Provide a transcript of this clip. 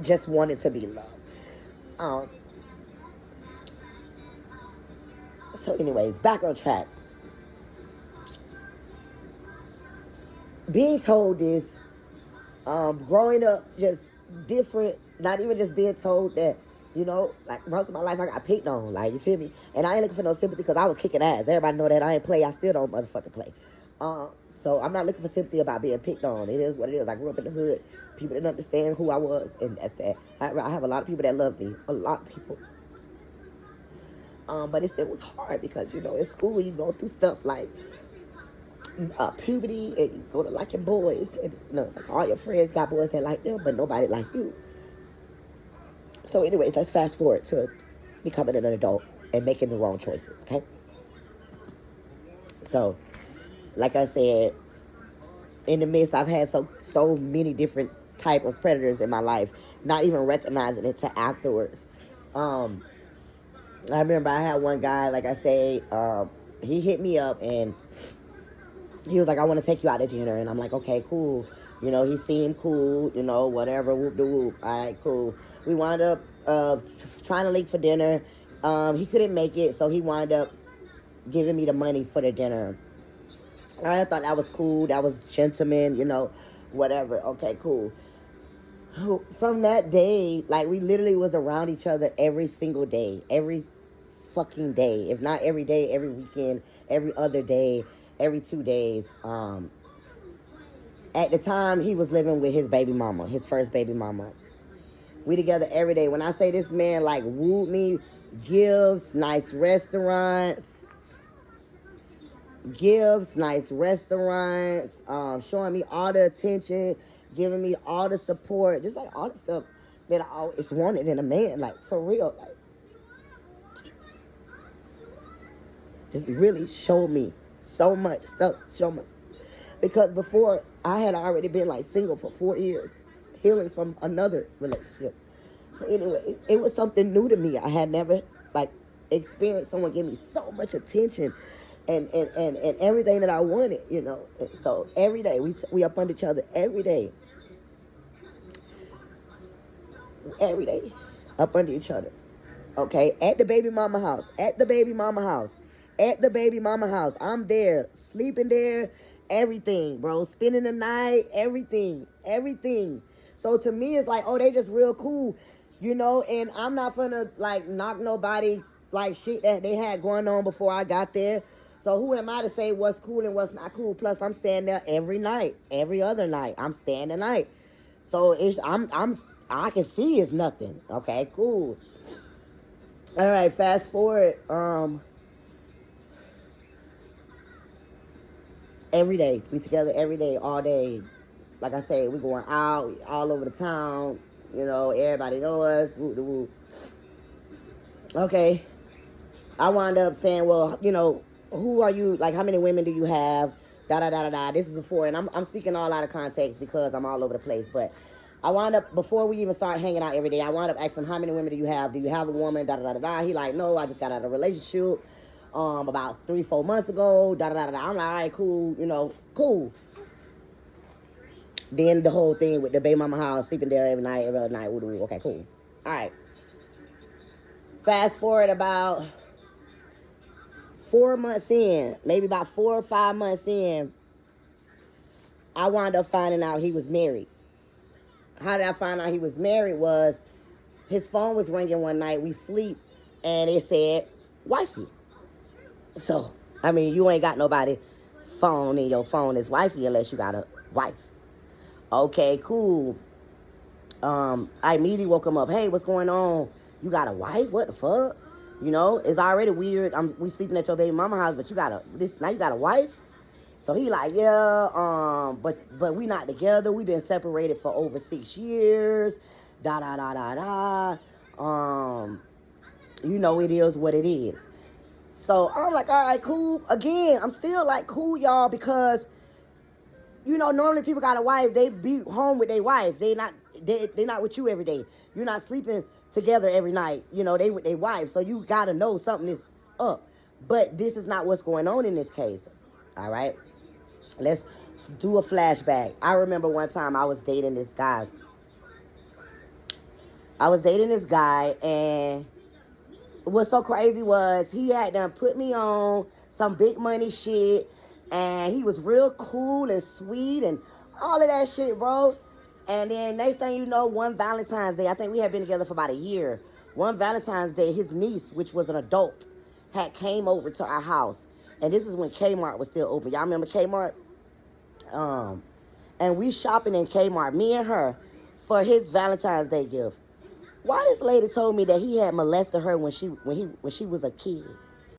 just wanted to be loved. Um, so anyways, back on track. Being told this, growing up just different, not even just being told that, like most of my life I got picked on, like, you feel me? And I ain't looking for no sympathy because I was kicking ass. Everybody know that I ain't play. I still don't motherfucking play. So I'm not looking for sympathy about being picked on. It is what it is. I grew up in the hood. People didn't understand who I was, and that's that. I have a lot of people that love me. A lot of people. But it was hard because, in school you go through stuff like puberty, and you go to liking boys, and like all your friends got boys that like them, but nobody like you. So anyways, let's fast forward to becoming an adult and making the wrong choices, okay? So, like I said, in the midst, I've had so many different type of predators in my life, not even recognizing it till afterwards. I remember I had one guy, like I say, he hit me up and he was like, I want to take you out to dinner. And I'm like, okay, cool. He seemed cool, whatever, whoop de whoop. All right, cool. We wound up trying to link for dinner. He couldn't make it, so he wound up giving me the money for the dinner. All right, I thought that was cool. That was gentleman, whatever. Okay, cool. From that day, like, we literally was around each other every single day. Every fucking day. If not every day, every weekend, every other day, every 2 days. At the time, he was living with his baby mama, his first baby mama. We together every day. When I say this man, like, wooed me, gives nice restaurants, showing me all the attention, giving me all the support, just like all the stuff that I always wanted in a man, like, for real, like, just really showed me so much stuff, because before, I had already been, like, single for 4 years, healing from another relationship. So anyways, it was something new to me. I had never, like, experienced someone give me so much attention and everything that I wanted, And so every day, we up under each other every day. Every day, up under each other. Okay, at the baby mama house. I'm there, sleeping there, everything, bro. Spending the night, everything. So to me, it's like, oh, they just real cool, and I'm not gonna, like, knock nobody, like, shit that they had going on before I got there. So who am I to say what's cool and what's not cool? Plus, I'm staying there every night, every other night. I'm staying the night. So I can see it's nothing. Okay, cool. All right, fast forward. Every day, we together every day, all day. Like I say, we going out all over the town. Everybody know us. Woo, woo. Okay, I wound up saying, well, who are you? Like, how many women do you have? Da da da da da. This is before, and I'm speaking all out of context because I'm all over the place. But I wound up, before we even start hanging out every day, I wound up asking him, how many women do you have? Do you have a woman? Da da da da da. He like, no, I just got out of a relationship about 3-4 months ago. Da da da da. I'm like, all right, cool. Cool. Then the whole thing with the baby mama house, sleeping there every night. Okay, cool. All right. Fast forward about 4 months in, maybe about 4 or 5 months in, I wound up finding out he was married. How did I find out he was married? Was his phone was ringing one night. We sleep, and it said, wifey. So, I mean, you ain't got nobody phone in your phone as wifey unless you got a wife. Okay, cool. I immediately woke him up. Hey, what's going on? You got a wife? What the fuck? It's already weird. We sleeping at your baby mama house, but now you got a wife? So he like, yeah, but we not together. We been separated for over 6 years. Da da da da da. It is what it is. So I'm like, all right, cool. Again, I'm still like, cool, y'all, because normally people got a wife, they be home with their wife. They not with you every day. You're not sleeping together every night. They with their wife. So you gotta know something is up. But this is not what's going on in this case. All right. Let's do a flashback. I remember one time I was dating this guy. I was dating this guy, and what's so crazy was he had done put me on some big money shit, and he was real cool and sweet and all of that shit, bro. And then next thing you know, one Valentine's Day, I think we had been together for about a year. One Valentine's Day, his niece, which was an adult, had came over to our house. And this is when Kmart was still open. Y'all remember Kmart? And we shopping in Kmart, me and her, for his Valentine's Day gift. Why this lady told me that he had molested her when she was a kid?